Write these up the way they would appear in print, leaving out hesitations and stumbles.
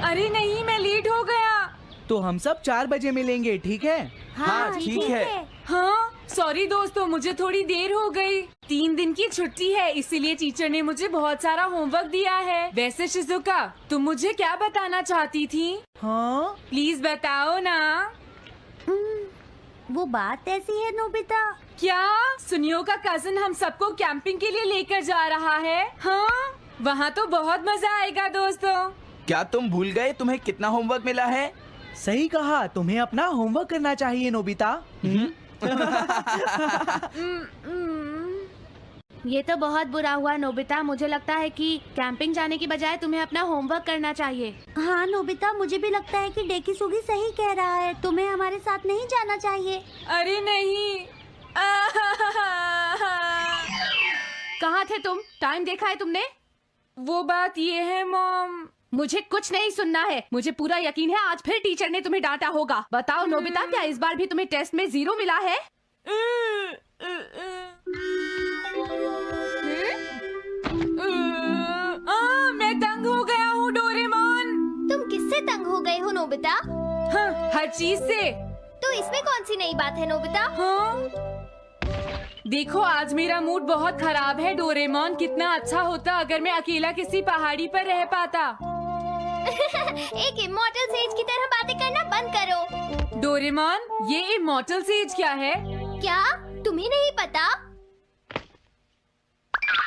अरे नहीं, मैं लेट हो गया। तो हम सब 4 बजे मिलेंगे, ठीक है? हाँ ठीक है। हाँ सॉरी दोस्तों, मुझे थोड़ी देर हो गई। 3 दिन की छुट्टी है, इसीलिए टीचर ने मुझे बहुत सारा होमवर्क दिया है। वैसे शिजुका, तुम मुझे क्या बताना चाहती थी? हाँ, प्लीज बताओ ना। वो बात ऐसी है नोबिता। क्या सुनियो का कजिन हम सबको कैंपिंग के लिए लेकर जा रहा है? हाँ, वहाँ तो बहुत मजा आएगा दोस्तों। क्या तुम भूल गए तुम्हें कितना होमवर्क मिला है? सही कहा, तुम्हें अपना होमवर्क करना चाहिए नोबिता। ये तो बहुत बुरा हुआ नोबिता। मुझे लगता है कि कैंपिंग जाने की बजाय तुम्हें अपना होमवर्क करना चाहिए। हाँ नोबिता, मुझे भी लगता है कि डेकिसुगी सही कह रहा है। तुम्हें हमारे साथ नहीं जाना चाहिए। अरे नहीं। कहाँ थे तुम? टाइम देखा है तुमने? वो बात ये है मॉम। मुझे कुछ नहीं सुनना है। मुझे पूरा यकीन है आज फिर टीचर ने तुम्हें डांटा होगा। बताओ नोबिता, क्या इस बार भी तुम्हें टेस्ट में 0 मिला है? मैं तंग हो गया हूँ डोरेमोन। तुम किससे तंग हो गए हो नोबिता? हाँ, हर चीज से। तो इसमें कौन सी नई बात है नोबिता? हाँ? देखो आज मेरा मूड बहुत खराब है डोरेमोन। कितना अच्छा होता अगर मैं अकेला किसी पहाड़ी पर रह पाता। एक इमॉर्टल सेज की तरह बातें करना बंद करो। डोरेमोन, ये इमॉर्टल सेज क्या है? क्या तुम्हें नहीं पता?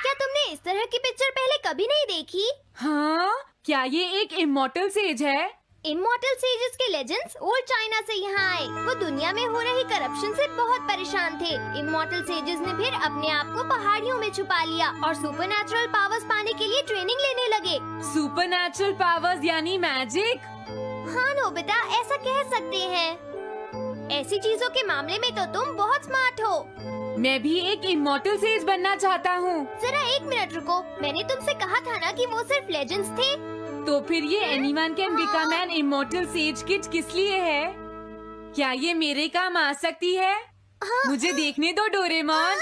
क्या तुमने इस तरह की पिक्चर पहले कभी नहीं देखी? हाँ, क्या ये एक इमॉर्टल सेज है? इमॉर्टल सेजेस के लेजेंड्स ओल्ड चाइना से यहाँ आए। वो दुनिया में हो रही करप्शन से बहुत परेशान थे। इमॉर्टल सेजेस ने फिर अपने आप को पहाड़ियों में छुपा लिया और सुपरनैचुरल पावर्स पाने के लिए ट्रेनिंग लेने लगे। सुपरनैचुरल पावर्स यानी मैजिक? हाँ नोबिता, ऐसा कह सकते हैं। ऐसी चीजों के मामले में तो तुम बहुत स्मार्ट हो। मैं भी एक इमॉर्टल सेज बनना चाहता हूँ। जरा 1 मिनट रुको। मैंने तुमसे कहा था ना कि वो सिर्फ लेजेंड्स थे। तो फिर ये anyone can become an immortal says kit किस लिए है? क्या ये मेरे काम आ सकती है? मुझे देखने दो डोरेमोन।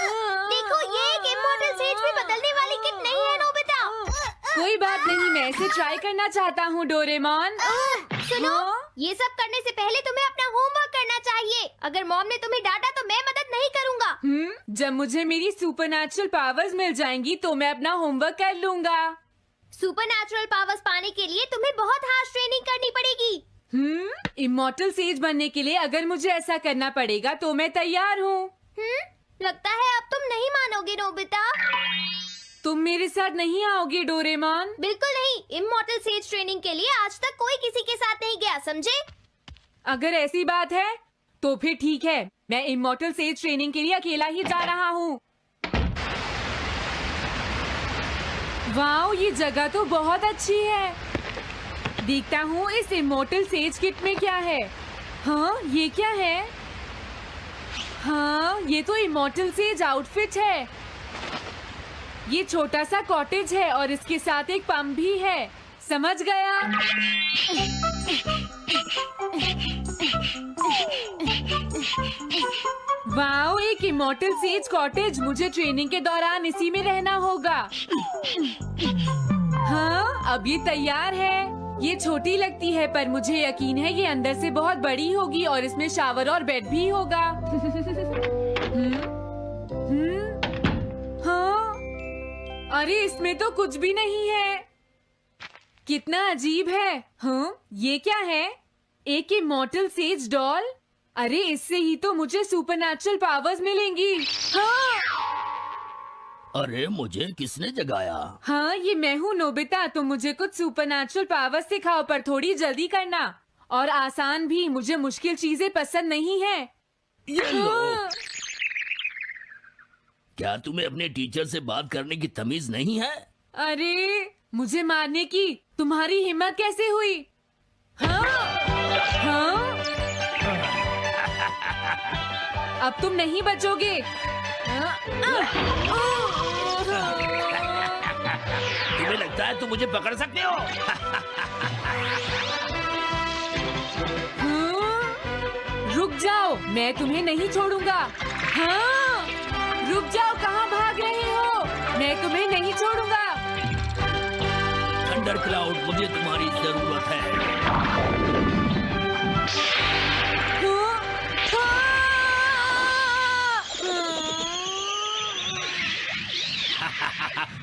देखो, ये एक इमॉर्टल सेज भी बदलने वाली किट नहीं है नोबिता। कोई बात नहीं, मैं इसे ट्राई करना चाहता हूँ डोरेमोन। सुनो, ये सब करने से पहले तुम्हें अपना होमवर्क करना चाहिए। अगर मॉम ने तुम्हें डांटा तो मैं मदद नहीं करूँगा। जब मुझे मेरी सुपरनैचुरल पावर्स मिल जाएंगी तो मैं अपना होमवर्क कर लूँगा। सुपरनैचुरल पावर्स पाने के लिए तुम्हें बहुत हार्श ट्रेनिंग करनी पड़ेगी। इमॉर्टल सेज बनने के लिए अगर मुझे ऐसा करना पड़ेगा तो मैं तैयार हूँ। लगता है अब तुम नहीं मानोगे नोबिता। तुम मेरे साथ नहीं आओगे डोरेमोन? बिल्कुल नहीं। इमॉर्टल सेज ट्रेनिंग के लिए आज तक कोई किसी के साथ नहीं गया, समझे? अगर ऐसी बात है तो फिर ठीक है, मैं इमॉर्टल सेज ट्रेनिंग के लिए अकेला ही जा रहा हूँ। वाओ, ये जगह तो बहुत अच्छी है। देखता हूँ इस इमॉर्टल सेज किट में क्या है। हाँ, ये क्या है? हाँ, ये तो इमॉर्टल सेज आउटफिट है। ये छोटा सा कॉटेज है और इसके साथ एक पंप भी है। समझ गया। वाओ, एक इमॉर्टल सेज कॉटेज। मुझे ट्रेनिंग के दौरान इसी में रहना होगा। हाँ, अब ये तैयार है। ये छोटी लगती है पर मुझे यकीन है ये अंदर से बहुत बड़ी होगी और इसमें शावर और बेड भी होगा। हाँ, अरे इसमें तो कुछ भी नहीं है। कितना अजीब है। हाँ, ये क्या है? एक इमॉर्टल सेज डॉल। अरे इससे ही तो मुझे सुपरनैचुरल पावर्स मिलेंगी। हाँ, अरे मुझे किसने जगाया? हाँ, ये मैं हूँ नोबिता। तुम मुझे कुछ सुपरनैचुरल पावर्स सिखाओ पर थोड़ी जल्दी करना और आसान भी। मुझे मुश्किल चीजें पसंद नहीं है। ये लो। हाँ। क्या तुम्हें अपने टीचर से बात करने की तमीज नहीं है? अरे मुझे मारने की तुम्हारी हिम्मत कैसे हुई? हाँ, हाँ। अब तुम नहीं बचोगे। तुम्हें लगता है तुम मुझे पकड़ सकते हो? रुक जाओ, मैं तुम्हें नहीं छोड़ूंगा। हाँ, रुक जाओ, कहाँ भाग रहे हो? मैं थंडर क्लाउड, मुझे तुम्हारी जरूरत है।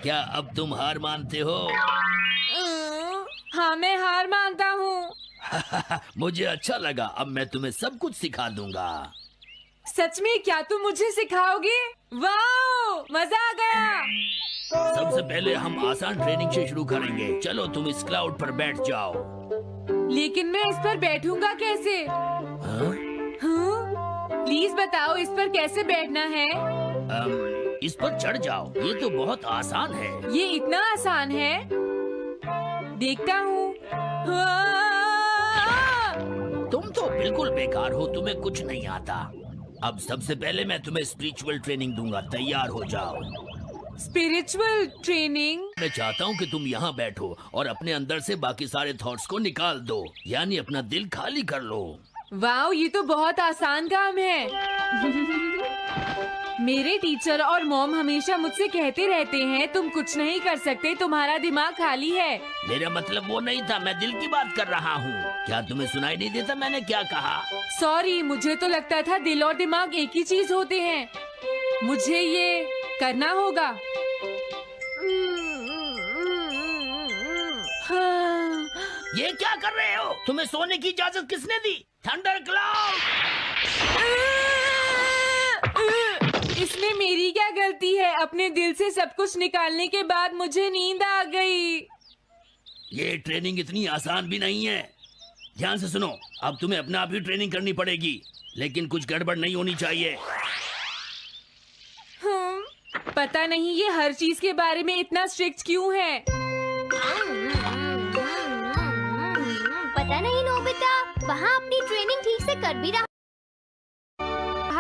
क्या अब तुम हार मानते हो? हाँ, मैं हार मानता हूँ। मुझे अच्छा लगा, अब मैं तुम्हें सब कुछ सिखा दूंगा। सच में? क्या तुम मुझे सिखाओगे? वाह, मजा आ गया। सबसे पहले हम आसान ट्रेनिंग से शुरू करेंगे। चलो तुम इस क्लाउड पर बैठ जाओ। लेकिन मैं इस पर बैठूंगा कैसे? हाँ? प्लीज बताओ, इस पर कैसे बैठना है? इस पर चढ़ जाओ, ये तो बहुत आसान है। ये इतना आसान है? देखता हूँ। तुम तो बिल्कुल बेकार हो, तुम्हें कुछ नहीं आता। अब सबसे पहले मैं तुम्हें स्पिरिचुअल ट्रेनिंग दूंगा, तैयार हो जाओ। Spiritual training? मैं चाहता हूँ कि तुम यहाँ बैठो और अपने अंदर से बाकी सारे थॉट्स को निकाल दो, यानी अपना दिल खाली कर लो। वाह, ये तो बहुत आसान काम है। मेरे टीचर और मॉम हमेशा मुझसे कहते रहते हैं, तुम कुछ नहीं कर सकते, तुम्हारा दिमाग खाली है। मेरा मतलब वो नहीं था, मैं दिल की बात कर रहा हूँ। क्या तुम्हें सुनाई नहीं देता मैंने क्या कहा? सॉरी, मुझे तो लगता था दिल और दिमाग एक ही चीज होते हैं। मुझे ये करना होगा। हाँ। ये क्या कर रहे हो? तुम्हें सोने की इजाजत किसने दी? Thunder cloud! इसमें मेरी क्या गलती है? अपने दिल से सब कुछ निकालने के बाद मुझे नींद आ गई। ये ट्रेनिंग इतनी आसान भी नहीं है। ध्यान से सुनो, अब तुम्हें अपने आप ही ट्रेनिंग करनी पड़ेगी, लेकिन कुछ गड़बड़ नहीं होनी चाहिए। पता नहीं ये हर चीज के बारे में इतना स्ट्रिक्ट क्यों है। पता नहीं नोबिता, वहाँ अपनी ट्रेनिंग ठीक से कर भी रहा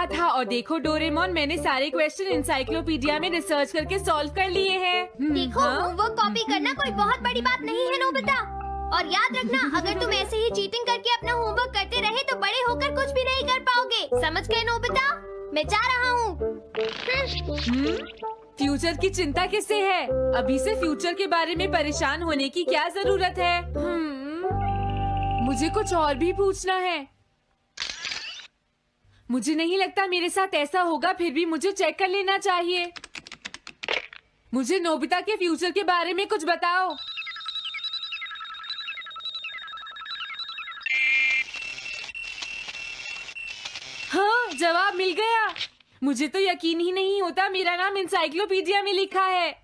था। और देखो डोरेमोन, मैंने सारे क्वेश्चन एनसाइक्लोपीडिया में रिसर्च करके सॉल्व कर लिए हैं। देखो, होमवर्क कॉपी करना कोई बहुत बड़ी बात नहीं है नोबिता। और याद रखना, अगर तुम ऐसे ही चीटिंग करके अपना होमवर्क करते रहे तो बड़े होकर कुछ भी नहीं कर पाओगे। समझ गए नोबिता? मैं जा रहा हूँ। फ्यूचर की चिंता किससे है? अभी से फ्यूचर के बारे में परेशान होने की क्या जरूरत है? मुझे कुछ और भी पूछना है। मुझे नहीं लगता मेरे साथ ऐसा होगा, फिर भी मुझे चेक कर लेना चाहिए। मुझे नोबिता के फ्यूचर के बारे में कुछ बताओ। हाँ, जवाब मिल गया। मुझे तो यकीन ही नहीं होता, मेरा नाम एनसाइक्लोपीडिया में लिखा है।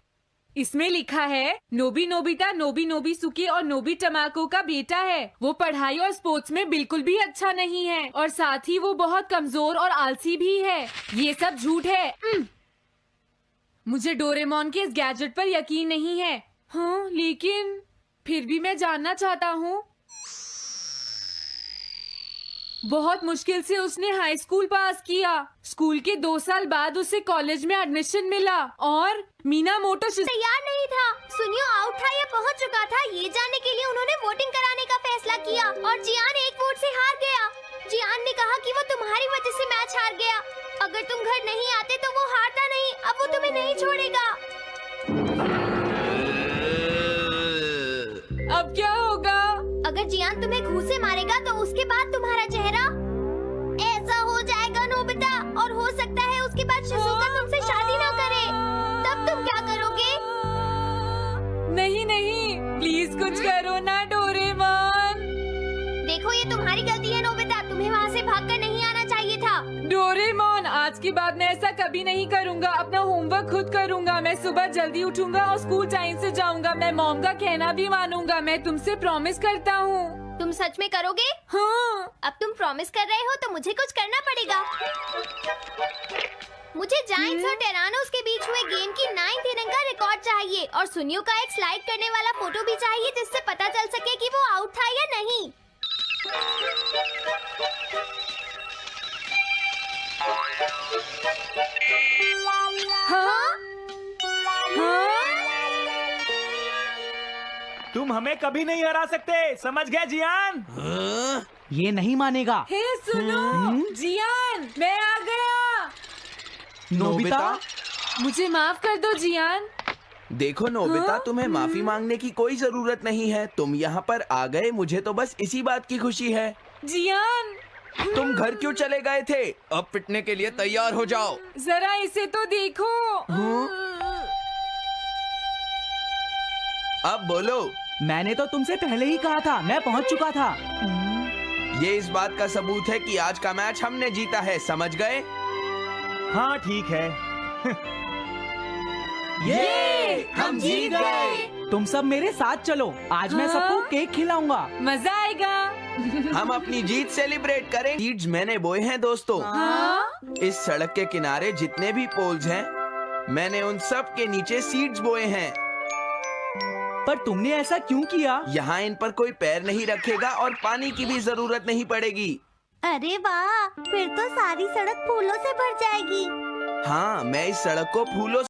इसमें लिखा है नोबी नोबिता नोबी नोबिसुके और नोबी टमाको का बेटा है। वो पढ़ाई और स्पोर्ट्स में बिल्कुल भी अच्छा नहीं है और साथ ही वो बहुत कमजोर और आलसी भी है। ये सब झूठ है। मुझे डोरेमोन के इस गैजेट पर यकीन नहीं है। हाँ, लेकिन फिर भी मैं जानना चाहता हूँ। बहुत मुश्किल से उसने हाई स्कूल पास किया। स्कूल के 2 साल बाद उसे कॉलेज में एडमिशन मिला और मीनामोटो तैयार नहीं था। सुनियो आउट था या पहुंच चुका था, ये जानने के लिए उन्होंने वोटिंग कराने का फैसला किया और जियान 1 वोट से हार गया। जियान ने कहा कि वो तुम्हारी वजह से मैच हार गया। अगर तुम घर नहीं आते तो वो हारता नहीं। अब वो तुम्हें नहीं छोड़ेगा। अब क्या होगा? अगर जियान तुम्हें घूंसे मारेगा तो उसके बाद तुम्हारा चेहरा ऐसा हो जाएगा नोबिता, और हो सकता है उसके बाद शिज़ुका तुमसे शादी ना करे। तब तुम क्या करोगे? नहीं नहीं, प्लीज कुछ करो ना डोरेमोन। देखो, ये तुम्हारी गलती है नोबिता, तुम्हें वहाँ से भागकर नहीं आना चाहिए था। डोरेमोन, आज के बाद मैं ऐसा कभी नहीं करूँगा। अपना होमवर्क खुद करूँगा। मैं सुबह जल्दी उठूंगा और स्कूल टाइम से जाऊँगा। मैं मॉम का कहना भी मानूंगा। मैं तुमसे प्रॉमिस करता हूँ। तुम सच में करोगे? हाँ। अब तुम प्रॉमिस कर रहे हो तो मुझे कुछ करना पड़ेगा। मुझे जायंट्स और टेरानोस के बीच हुए गेम की 9th इनिंग का रिकॉर्ड चाहिए और सुनियो का एक स्लाइड करने वाला फोटो भी चाहिए, जिससे पता चल सके कि वो आउट था या नहीं। हाँ? हाँ? तुम हमें कभी नहीं हरा सकते, समझ गए जियान? ये नहीं मानेगा। हे सुनो, जियान, मैं आ गया। नोबिता? मुझे माफ कर दो जियान। देखो नोबिता, हाँ? तुम्हें माफी मांगने की कोई जरूरत नहीं है। तुम यहाँ पर आ गए, मुझे तो बस इसी बात की खुशी है। जियान, तुम घर क्यों चले गए थे? अब पिटने के लिए तैयार हो जाओ। जरा इसे तो देखो। अब बोलो। मैंने तो तुमसे पहले ही कहा था, मैं पहुंच चुका था। ये इस बात का सबूत है कि आज का मैच हमने जीता है, समझ गए? हाँ ठीक है। ये हम जीत गए। तुम सब मेरे साथ चलो, आज मैं सबको केक खिलाऊंगा। मजा आएगा। हम अपनी जीत सेलिब्रेट करें। सीड्स मैंने बोए हैं दोस्तों। हाँ? इस सड़क के किनारे जितने भी पोल्स हैं, मैंने उन सब के नीचे सीड्स बोए हैं। पर तुमने ऐसा क्यों किया? यहाँ इन पर कोई पैर नहीं रखेगा और पानी की भी जरूरत नहीं पड़ेगी। अरे वाह, फिर तो सारी सड़क फूलों से भर जाएगी। हाँ, मैं इस सड़क को फूलों